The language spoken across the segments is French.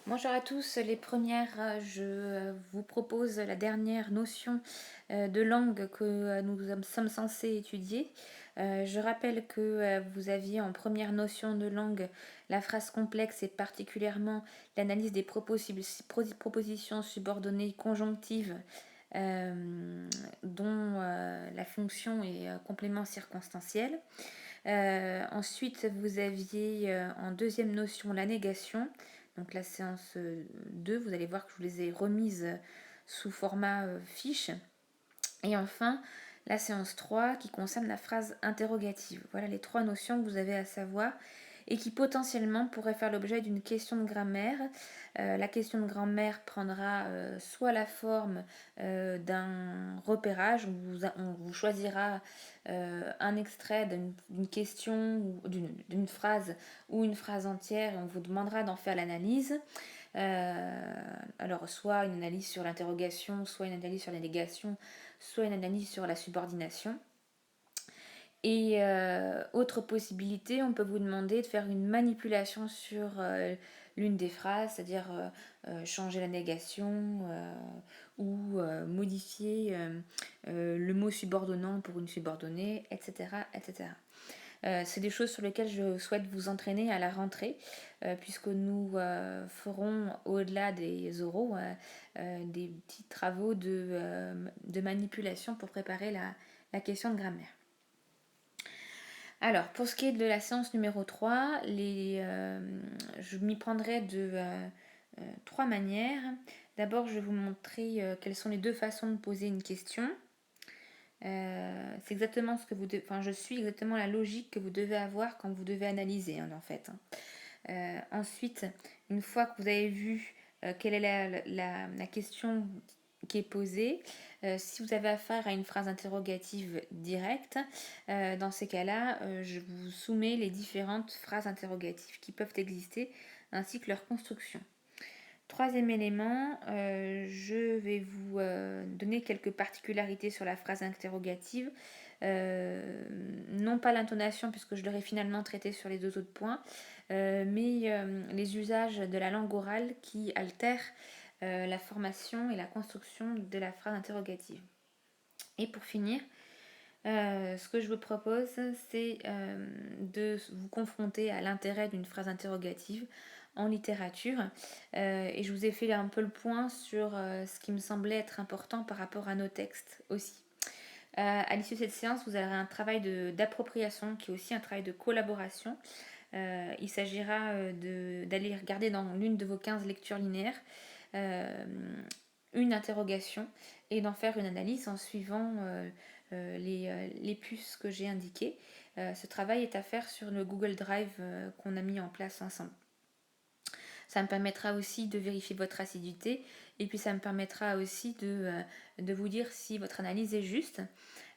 Bonjour à tous, les premières, je vous propose la dernière notion de langue que sommes censés étudier. Je rappelle que vous aviez en première notion de langue la phrase complexe et particulièrement l'analyse des propositions subordonnées conjonctives dont la fonction est complément circonstanciel. Ensuite, vous aviez en deuxième notion la négation. Donc la séance 2, vous allez voir que je vous les ai remises sous format fiche. Et enfin, la séance 3 qui concerne la phrase interrogative. Voilà les trois notions que vous avez à savoir et qui potentiellement pourraient faire l'objet d'une question de grammaire. La question de grammaire prendra soit la forme d'un repérage, où on vous choisira un extrait d'une question, ou d'une phrase ou une phrase entière, et on vous demandera d'en faire l'analyse. Alors soit une analyse sur l'interrogation, soit une analyse sur la négation, soit une analyse sur la subordination. Et autre possibilité, on peut vous demander de faire une manipulation sur l'une des phrases, c'est-à-dire changer la négation ou modifier le mot subordonnant pour une subordonnée, etc. etc. C'est des choses sur lesquelles je souhaite vous entraîner à la rentrée, puisque nous ferons, au-delà des oraux, des petits travaux de manipulation pour préparer la question de grammaire. Alors, pour ce qui est de la séance numéro 3, je m'y prendrai de trois manières. D'abord, je vais vous montrer quelles sont les deux façons de poser une question. C'est exactement ce que vous devez, je suis exactement la logique que vous devez avoir quand vous devez analyser, en fait. Ensuite, une fois que vous avez vu quelle est la question qui est posée, si vous avez affaire à une phrase interrogative directe, dans ces cas-là, je vous soumets les différentes phrases interrogatives qui peuvent exister, ainsi que leur construction. Troisième élément, je vais vous donner quelques particularités sur la phrase interrogative. Non pas l'intonation, puisque je l'aurai finalement traité sur les deux autres points, mais les usages de la langue orale qui altèrent la formation et la construction de la phrase interrogative. Et pour finir, ce que je vous propose, c'est de vous confronter à l'intérêt d'une phrase interrogative en littérature. Et je vous ai fait un peu le point sur ce qui me semblait être important par rapport à nos textes aussi. À l'issue de cette séance, vous aurez un travail d'appropriation qui est aussi un travail de collaboration. Il s'agira d'aller regarder dans l'une de vos 15 lectures linéaires une interrogation et d'en faire une analyse en suivant les puces que j'ai indiquées. Ce travail est à faire sur le Google Drive qu'on a mis en place ensemble. Ça me permettra aussi de vérifier votre assiduité et puis ça me permettra aussi de vous dire si votre analyse est juste.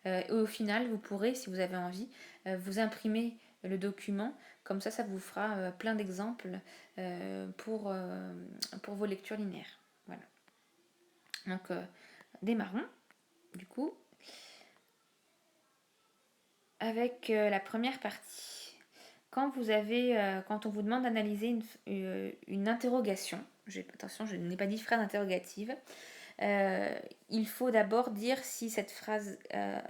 Et au final, vous pourrez, si vous avez envie, vous imprimer le document. Comme ça vous fera plein d'exemples pour vos lectures linéaires. Voilà. Donc, démarrons, du coup, avec la première partie. Quand on vous demande d'analyser une interrogation, attention, je n'ai pas dit phrase interrogative, il faut d'abord dire si cette phrase,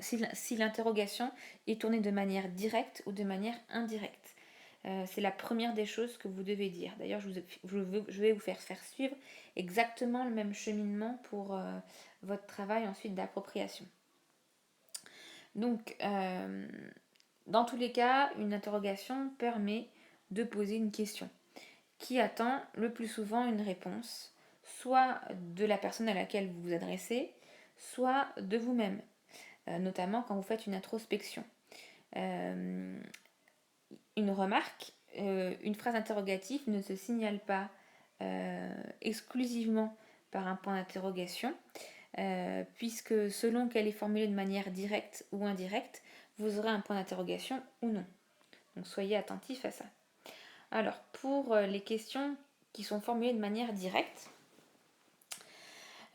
si l'interrogation est tournée de manière directe ou de manière indirecte. C'est la première des choses que vous devez dire. D'ailleurs, je vais vous faire suivre exactement le même cheminement pour votre travail ensuite d'appropriation. Donc, dans tous les cas, une interrogation permet de poser une question qui attend le plus souvent une réponse, soit de la personne à laquelle vous vous adressez, soit de vous-même, notamment quand vous faites une introspection. Une remarque, une phrase interrogative ne se signale pas exclusivement par un point d'interrogation, puisque selon qu'elle est formulée de manière directe ou indirecte, vous aurez un point d'interrogation ou non. Donc soyez attentifs à ça. Alors, pour les questions qui sont formulées de manière directe,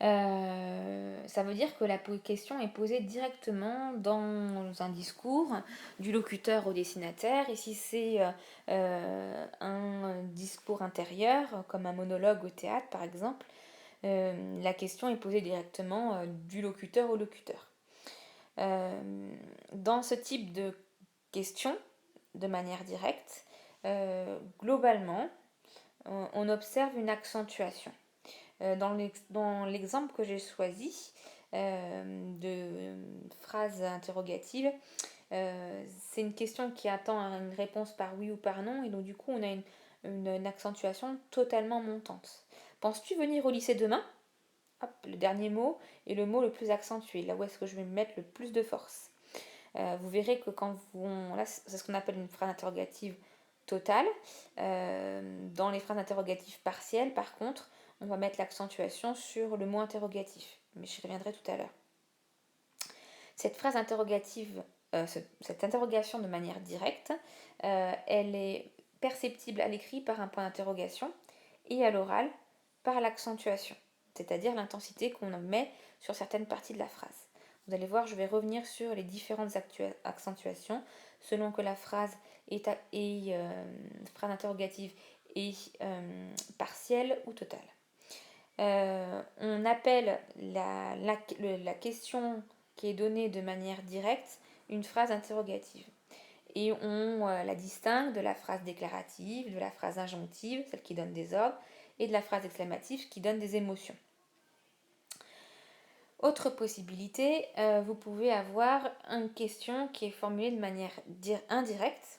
Ça veut dire que la question est posée directement dans un discours du locuteur au destinataire. Et si c'est un discours intérieur, comme un monologue au théâtre par exemple, la question est posée directement du locuteur au locuteur. Dans ce type de question, de manière directe, globalement, on observe une accentuation. Dans l'exemple que j'ai choisi de phrase interrogative, c'est une question qui attend une réponse par oui ou par non, et donc du coup on a une accentuation totalement montante. Penses-tu venir au lycée demain? Hop, le dernier mot est le mot le plus accentué, là où est-ce que je vais mettre le plus de force. Vous verrez que quand là c'est ce qu'on appelle une phrase interrogative totale. Dans les phrases interrogatives partielles, par contre, on va mettre l'accentuation sur le mot interrogatif, mais j'y reviendrai tout à l'heure. Cette phrase interrogative, cette interrogation de manière directe, elle est perceptible à l'écrit par un point d'interrogation et à l'oral par l'accentuation, c'est-à-dire l'intensité qu'on met sur certaines parties de la phrase. Vous allez voir, je vais revenir sur les différentes accentuations selon que la phrase est phrase interrogative est partielle ou totale. On appelle la question qui est donnée de manière directe une phrase interrogative. Et on la distingue de la phrase déclarative, de la phrase injonctive, celle qui donne des ordres, et de la phrase exclamative qui donne des émotions. Autre possibilité, vous pouvez avoir une question qui est formulée de manière indirecte.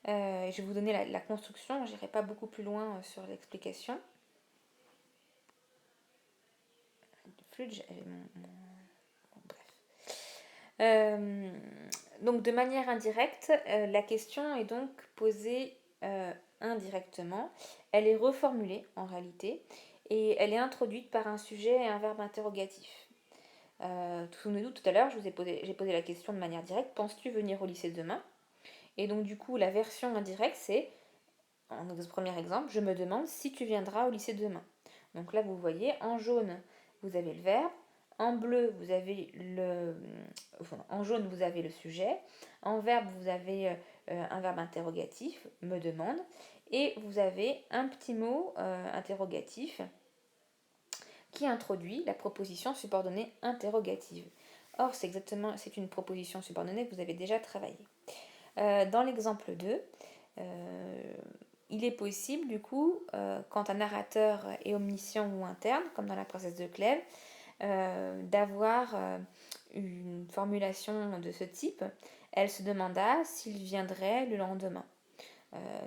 Je vais vous donner la construction, je n'irai pas beaucoup plus loin sur l'explication. Donc de manière indirecte, la question est donc posée indirectement. Elle est reformulée en réalité et elle est introduite par un sujet et un verbe interrogatif. Souvenez-vous, tout à l'heure, j'ai posé la question de manière directe, penses-tu venir au lycée demain? Et donc du coup, la version indirecte, c'est, en premier exemple, je me demande si tu viendras au lycée demain. Donc là, vous voyez, en jaune, vous avez le verbe, en bleu, vous avez en jaune, vous avez le sujet, en vert, vous avez un verbe interrogatif, me demande, et vous avez un petit mot interrogatif qui introduit la proposition subordonnée interrogative. Or, c'est une proposition subordonnée que vous avez déjà travaillé. Dans l'exemple 2, il est possible, du coup, quand un narrateur est omniscient ou interne, comme dans la princesse de Clèves, d'avoir une formulation de ce type. Elle se demanda s'il viendrait le lendemain.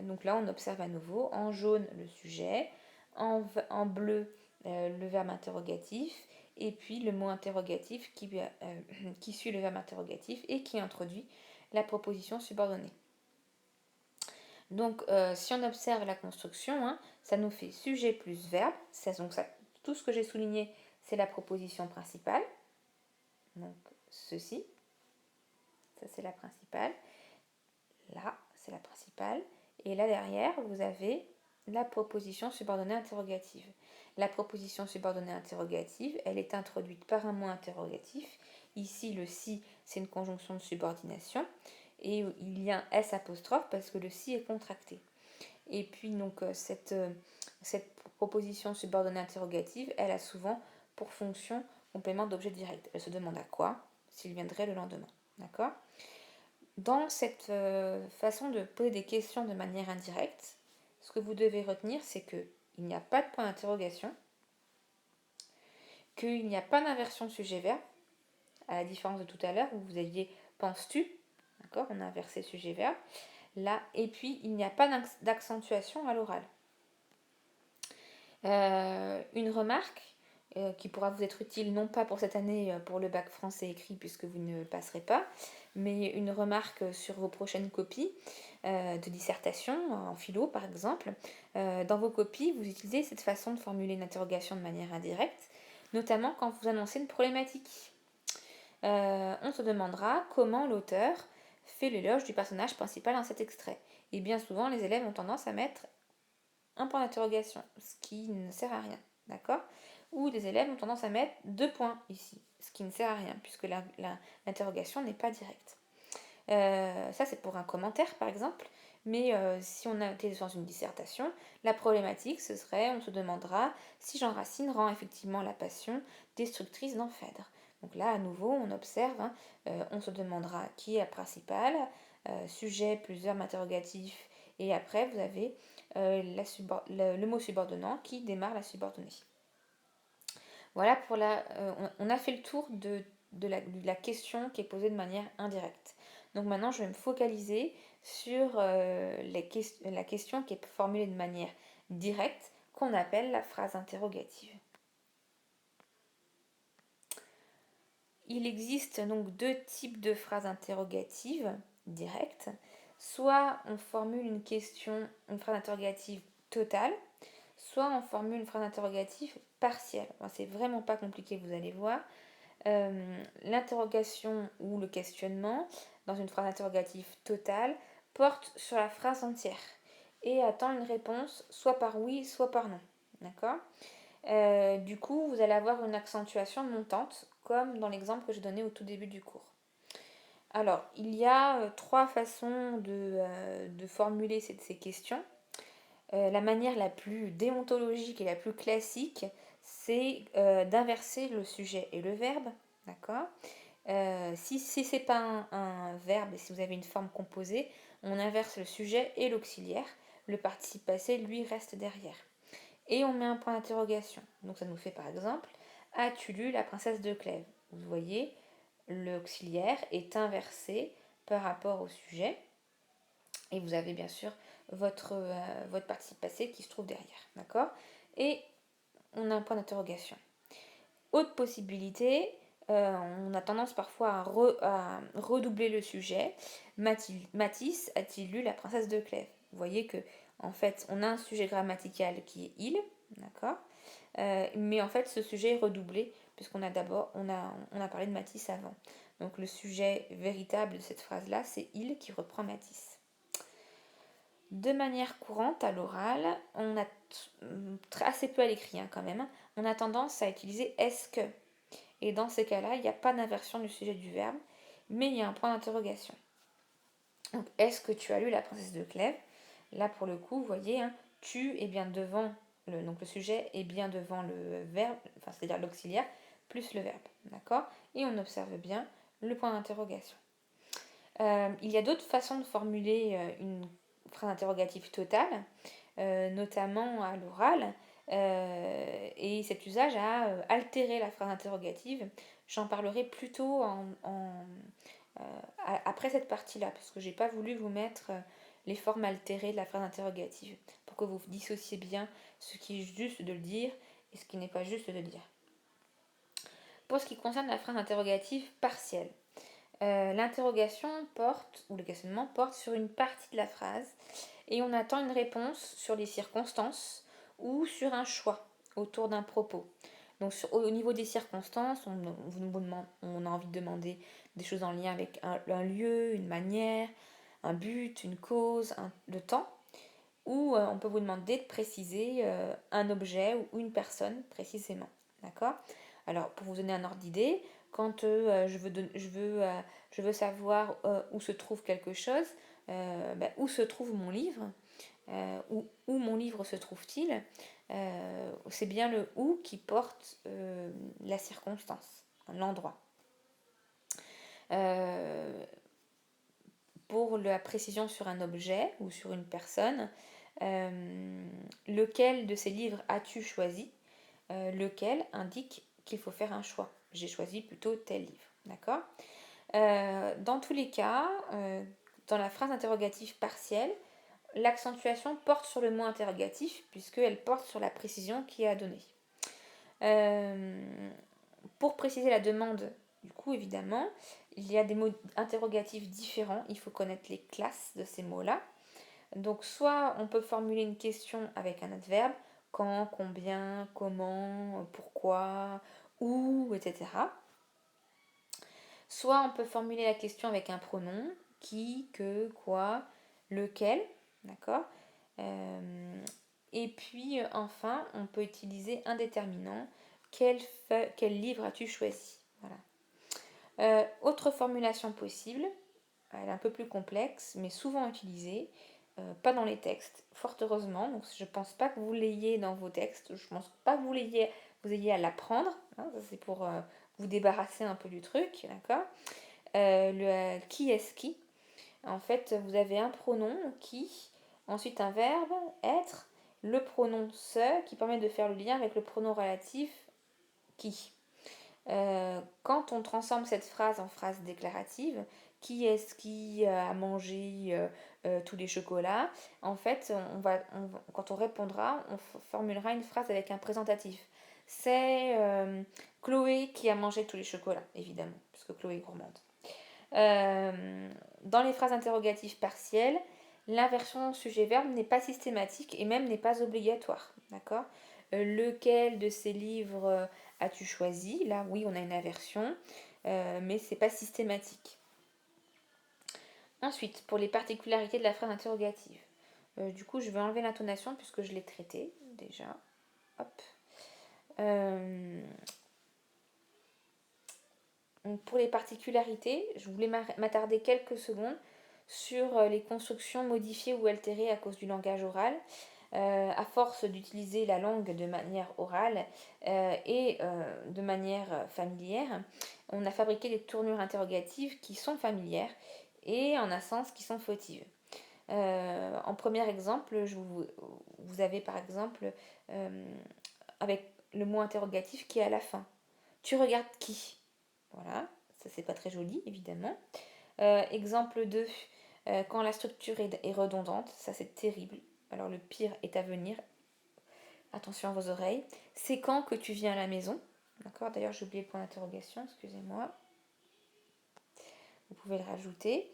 Donc là, on observe à nouveau en jaune le sujet, en bleu le verbe interrogatif, et puis le mot interrogatif qui suit le verbe interrogatif et qui introduit la proposition subordonnée. Donc, si on observe la construction, hein, ça nous fait sujet plus verbe. Tout ce que j'ai souligné, c'est la proposition principale. Donc, ceci. Ça, c'est la principale. Là, c'est la principale. Et là, derrière, vous avez la proposition subordonnée interrogative. La proposition subordonnée interrogative, elle est introduite par un mot interrogatif. Ici, le si, c'est une conjonction de subordination. Et il y a un S apostrophe parce que le si est contracté. Et puis, donc, cette proposition subordonnée interrogative, elle a souvent pour fonction complément d'objet direct. Elle se demande à quoi s'il viendrait le lendemain. D'accord? Dans cette façon de poser des questions de manière indirecte, ce que vous devez retenir, c'est qu'il n'y a pas de point d'interrogation, qu'il n'y a pas d'inversion sujet-verbe, à la différence de tout à l'heure où vous aviez penses-tu, d'accord, on a inversé sujet-verbe, là, et puis il n'y a pas d'accentuation à l'oral. Une remarque qui pourra vous être utile, non pas pour cette année pour le bac français écrit puisque vous ne passerez pas, mais une remarque sur vos prochaines copies de dissertation, en philo par exemple. Dans vos copies, vous utilisez cette façon de formuler une interrogation de manière indirecte, notamment quand vous annoncez une problématique. On se demandera comment l'auteur fait l'éloge du personnage principal dans cet extrait. Et bien souvent, les élèves ont tendance à mettre un point d'interrogation, ce qui ne sert à rien. D'accord? ou des élèves ont tendance à mettre 2 points ici, ce qui ne sert à rien puisque l'interrogation n'est pas directe. Ça, c'est pour un commentaire, par exemple. Mais si on a été dans une dissertation, la problématique, ce serait, on se demandera si Jean Racine rend effectivement la passion destructrice dans Phèdre. Donc là, à nouveau, on observe, hein, on se demandera qui est la principale, sujet plus verbe interrogatif, et après, vous avez le mot subordonnant qui démarre la subordonnée. Voilà pour on a fait le tour de la question qui est posée de manière indirecte. Donc maintenant, je vais me focaliser sur la question qui est formulée de manière directe, qu'on appelle la phrase interrogative. Il existe donc 2 types de phrases interrogatives directes. Soit on formule une phrase interrogative totale, soit on formule une phrase interrogative partielle. C'est vraiment pas compliqué, vous allez voir. L'interrogation ou le questionnement dans une phrase interrogative totale porte sur la phrase entière et attend une réponse soit par oui, soit par non. D'accord ? Du coup, vous allez avoir une accentuation montante, comme dans l'exemple que j'ai donné au tout début du cours. Alors, il y a 3 façons de formuler ces questions. La manière la plus déontologique et la plus classique, c'est d'inverser le sujet et le verbe. D'accord ? Si ce n'est pas un verbe et si vous avez une forme composée, on inverse le sujet et l'auxiliaire. Le participe passé, lui, reste derrière. Et on met un point d'interrogation. Donc ça nous fait par exemple, as-tu lu La princesse de Clèves ? Vous voyez, l'auxiliaire est inversé par rapport au sujet. Et vous avez bien sûr votre participe passé qui se trouve derrière. D'accord ? Et on a un point d'interrogation. Autre possibilité, on a tendance parfois à redoubler le sujet. Matisse a-t-il lu La princesse de Clèves ? Vous voyez que en fait, on a un sujet grammatical qui est il, d'accord, mais en fait, ce sujet est redoublé puisqu'on a d'abord, on a parlé de Matisse avant. Donc le sujet véritable de cette phrase-là, c'est il qui reprend Matisse. De manière courante à l'oral, on a assez peu à l'écrit quand même, on a tendance à utiliser est-ce que. Et dans ces cas-là, il n'y a pas d'inversion du sujet du verbe, mais il y a un point d'interrogation. Donc, est-ce que tu as lu La princesse de Clèves ? Là, pour le coup, vous voyez, hein, tu est bien devant, donc le sujet est bien devant le verbe, enfin, c'est-à-dire l'auxiliaire, plus le verbe. D'accord ? Et on observe bien le point d'interrogation. Il y a d'autres façons de formuler une phrase interrogative totale, notamment à l'oral, et cet usage a altéré la phrase interrogative. J'en parlerai plutôt après cette partie-là, parce que j'ai pas voulu vous mettre les formes altérées de la phrase interrogative, pour que vous dissociez bien ce qui est juste de le dire et ce qui n'est pas juste de le dire. Pour ce qui concerne la phrase interrogative partielle, l'interrogation porte, ou le questionnement porte sur une partie de la phrase, et on attend une réponse sur les circonstances ou sur un choix autour d'un propos. Donc au niveau des circonstances, on a envie de demander des choses en lien avec un lieu, une manière, un but, une cause, le temps. Ou on peut vous demander de préciser un objet ou une personne précisément. D'accord ? Alors pour vous donner un ordre d'idée, quand je veux savoir où se trouve quelque chose, où se trouve mon livre, où mon livre se trouve-t-il, c'est bien le où qui porte la circonstance, l'endroit. Pour la précision sur un objet ou sur une personne, lequel de ces livres as-tu choisi ? Lequel indique qu'il faut faire un choix. J'ai choisi plutôt tel livre. D'accord ? Dans tous les cas, dans la phrase interrogative partielle, l'accentuation porte sur le mot interrogatif puisqu'elle porte sur la précision qui est à donner. Pour préciser la demande, du coup, évidemment, il y a des mots interrogatifs différents. Il faut connaître les classes de ces mots-là. Donc, soit on peut formuler une question avec un adverbe, quand, combien, comment, pourquoi, où, etc. Soit on peut formuler la question avec un pronom, qui, que, quoi, lequel, d'accord ? Et puis enfin, on peut utiliser un déterminant quel livre as-tu choisi? Voilà. Autre formulation possible, elle est un peu plus complexe, mais souvent utilisée, pas dans les textes, fort heureusement. Donc je ne pense pas que vous l'ayez dans vos textes, je ne pense pas que vous ayez à l'apprendre. Hein, ça c'est pour vous débarrasser un peu du truc, d'accord. Le qui est-ce qui. En fait, vous avez un pronom qui, ensuite un verbe, être, le pronom ce, qui permet de faire le lien avec le pronom relatif qui. Quand on transforme cette phrase en phrase déclarative, qui est-ce qui a mangé tous les chocolats? En fait, quand on répondra, on formulera une phrase avec un présentatif. C'est Chloé qui a mangé tous les chocolats, évidemment, puisque Chloé est gourmande. Dans les phrases interrogatives partielles, l'inversion sujet-verbe n'est pas systématique et même n'est pas obligatoire. D'accord? Lequel de ces livres as-tu choisi? Là, oui, on a une inversion, mais c'est pas systématique. Ensuite, pour les particularités de la phrase interrogative. Du coup, je vais enlever l'intonation puisque je l'ai traité déjà. Hop. Donc pour les particularités, je voulais m'attarder quelques secondes sur les constructions modifiées ou altérées à cause du langage oral. À force d'utiliser la langue de manière orale et de manière familière, on a fabriqué des tournures interrogatives qui sont familières et en un sens qui sont fautives. En premier exemple, vous avez par exemple avec le mot interrogatif qui est à la fin. Tu regardes qui? Voilà, ça c'est pas très joli évidemment. Exemple 2, quand la structure est redondante, ça c'est terrible. Alors le pire est à venir. Attention à vos oreilles. C'est quand que tu viens à la maison? D'accord, d'ailleurs j'ai oublié le point d'interrogation, excusez-moi. Vous pouvez le rajouter.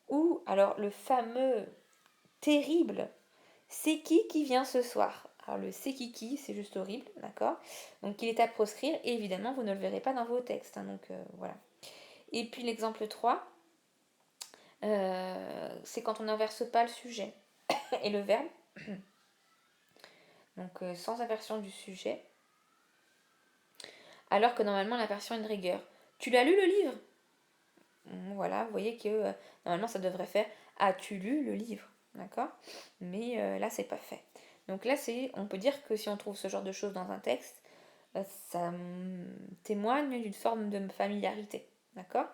Ou alors le fameux terrible, c'est qui vient ce soir? Alors le c'est qui, c'est juste horrible, d'accord? Donc il est à proscrire et évidemment vous ne le verrez pas dans vos textes. Hein, donc voilà. Et puis l'exemple 3, c'est quand on n'inverse pas le sujet et le verbe. Donc sans inversion du sujet. Alors que normalement l'inversion est une rigueur. Tu l'as lu le livre? Voilà, vous voyez que normalement ça devrait faire as-tu lu le livre? D'accord? Mais là c'est pas fait. Donc là on peut dire que si on trouve ce genre de choses dans un texte, ça témoigne d'une forme de familiarité. D'accord?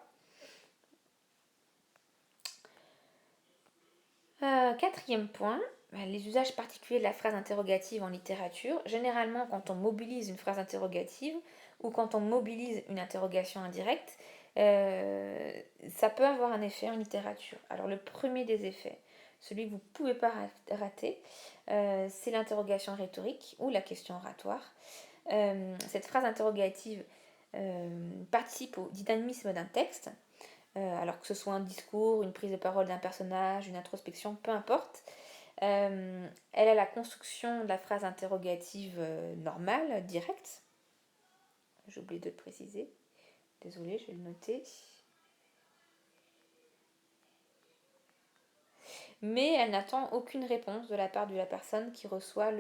Quatrième point, les usages particuliers de la phrase interrogative en littérature. Généralement, quand on mobilise une phrase interrogative ou quand on mobilise une interrogation indirecte, ça peut avoir un effet en littérature. Alors le premier des effets, celui que vous ne pouvez pas rater, c'est l'interrogation rhétorique ou la question oratoire. Cette phrase interrogative participe au dynamisme d'un texte. Alors que ce soit un discours, une prise de parole d'un personnage, une introspection, peu importe. Elle a la construction de la phrase interrogative normale, directe. J'ai oublié de le préciser. Désolée, je vais le noter. Mais elle n'attend aucune réponse de la part de la personne qui reçoit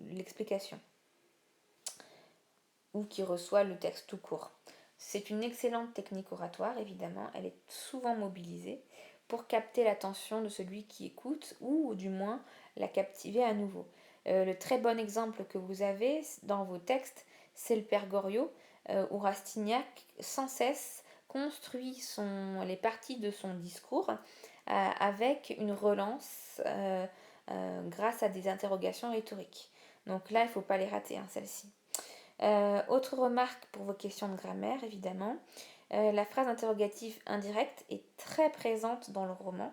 l'explication ou qui reçoit le texte tout court. C'est une excellente technique oratoire, évidemment. Elle est souvent mobilisée pour capter l'attention de celui qui écoute ou du moins la captiver à nouveau. Le très bon exemple que vous avez dans vos textes, c'est le Père Goriot, où Rastignac sans cesse construit les parties de son discours avec une relance grâce à des interrogations rhétoriques. Donc là, il ne faut pas les rater, hein, celles-ci. Autre remarque pour vos questions de grammaire, évidemment, la phrase interrogative indirecte est très présente dans le roman,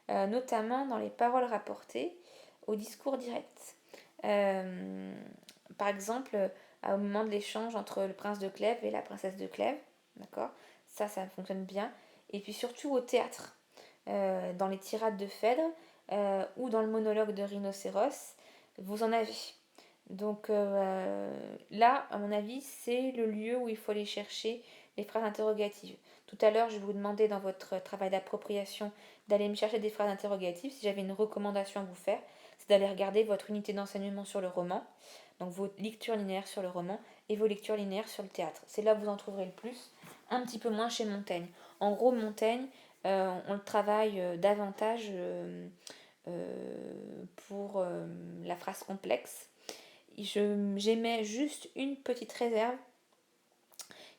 notamment dans les paroles rapportées au discours direct. Par exemple, au moment de l'échange entre le prince de Clèves et la princesse de Clèves, d'accord, ça fonctionne bien. Et puis surtout au théâtre, dans les tirades de Phèdre ou dans le monologue de Rhinocéros, vous en avez. Donc là, à mon avis, c'est le lieu où il faut aller chercher les phrases interrogatives. Tout à l'heure, je vais vous demander dans votre travail d'appropriation d'aller me chercher des phrases interrogatives. Si j'avais une recommandation à vous faire, c'est d'aller regarder votre unité d'enseignement sur le roman, donc vos lectures linéaires sur le roman et vos lectures linéaires sur le théâtre. C'est là que vous en trouverez le plus, un petit peu moins chez Montaigne. En gros, Montaigne, on le travaille davantage pour la phrase complexe. J'émets juste une petite réserve,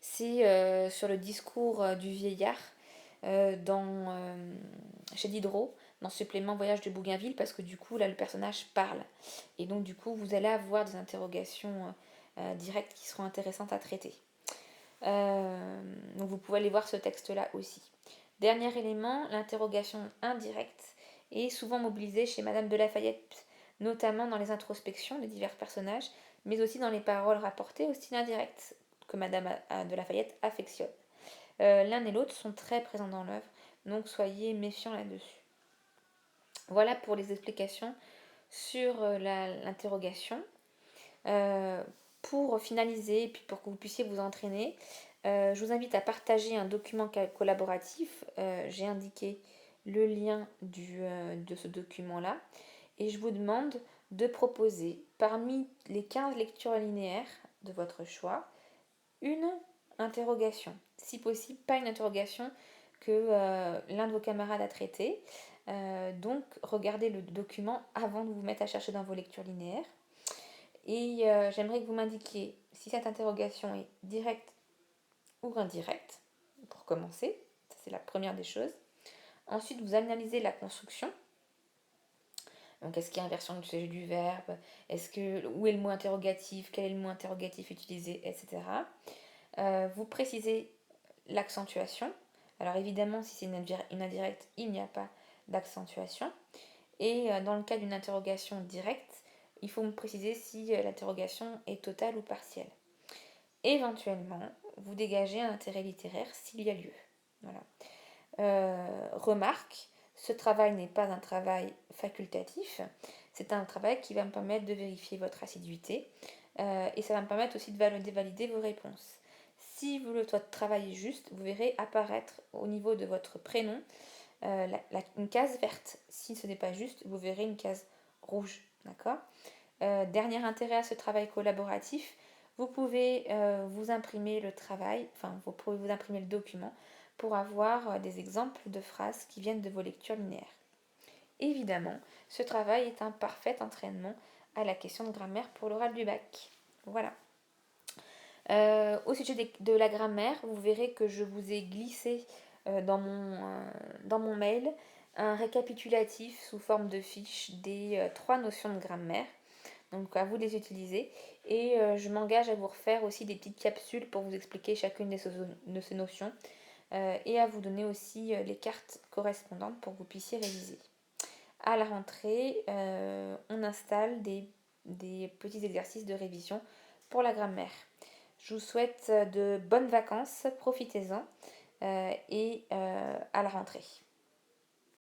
c'est sur le discours du vieillard chez Diderot, dans Supplément Voyage de Bougainville, parce que du coup, là, le personnage parle. Et donc, du coup, vous allez avoir des interrogations directes qui seront intéressantes à traiter. Donc, vous pouvez aller voir ce texte-là aussi. Dernier élément, l'interrogation indirecte est souvent mobilisée chez Madame de Lafayette, notamment dans les introspections des divers personnages, mais aussi dans les paroles rapportées au style indirect que Madame de Lafayette affectionne. L'un et l'autre sont très présents dans l'œuvre, donc soyez méfiants là-dessus. Voilà pour les explications sur l'interrogation. Pour finaliser, et puis pour que vous puissiez vous entraîner, je vous invite à partager un document collaboratif. J'ai indiqué le lien de ce document-là. Et je vous demande de proposer, parmi les 15 lectures linéaires de votre choix, une interrogation. Si possible, pas une interrogation que l'un de vos camarades a traitée. Donc, regardez le document avant de vous mettre à chercher dans vos lectures linéaires. Et j'aimerais que vous m'indiquiez si cette interrogation est directe ou indirecte, pour commencer. Ça, c'est la première des choses. Ensuite, vous analysez la construction. Donc, est-ce qu'il y a inversion du sujet du verbe? Où est le mot interrogatif? Quel est le mot interrogatif utilisé? Etc. Vous précisez l'accentuation. Alors, évidemment, si c'est une indirecte, il n'y a pas d'accentuation. Et dans le cas d'une interrogation directe, il faut me préciser si l'interrogation est totale ou partielle. Éventuellement, vous dégagez un intérêt littéraire s'il y a lieu. Voilà. Remarque, ce travail n'est pas un travail facultatif, c'est un travail qui va me permettre de vérifier votre assiduité et ça va me permettre aussi de valider vos réponses. Si vous le travaillez juste, vous verrez apparaître au niveau de votre prénom une case verte. Si ce n'est pas juste, vous verrez une case rouge. D'accord. Dernier intérêt à ce travail collaboratif, vous pouvez vous imprimer le travail, enfin vous pouvez vous imprimer le document pour avoir des exemples de phrases qui viennent de vos lectures linéaires. Évidemment, ce travail est un parfait entraînement à la question de grammaire pour l'oral du bac. Voilà. Au sujet de la grammaire, vous verrez que je vous ai glissé dans mon mail un récapitulatif sous forme de fiche des 3 notions de grammaire. Donc à vous de les utiliser. Et je m'engage à vous refaire aussi des petites capsules pour vous expliquer chacune de ces notions et à vous donner aussi les cartes correspondantes pour que vous puissiez réviser. À la rentrée, on installe des petits exercices de révision pour la grammaire. Je vous souhaite de bonnes vacances, profitez-en et à la rentrée.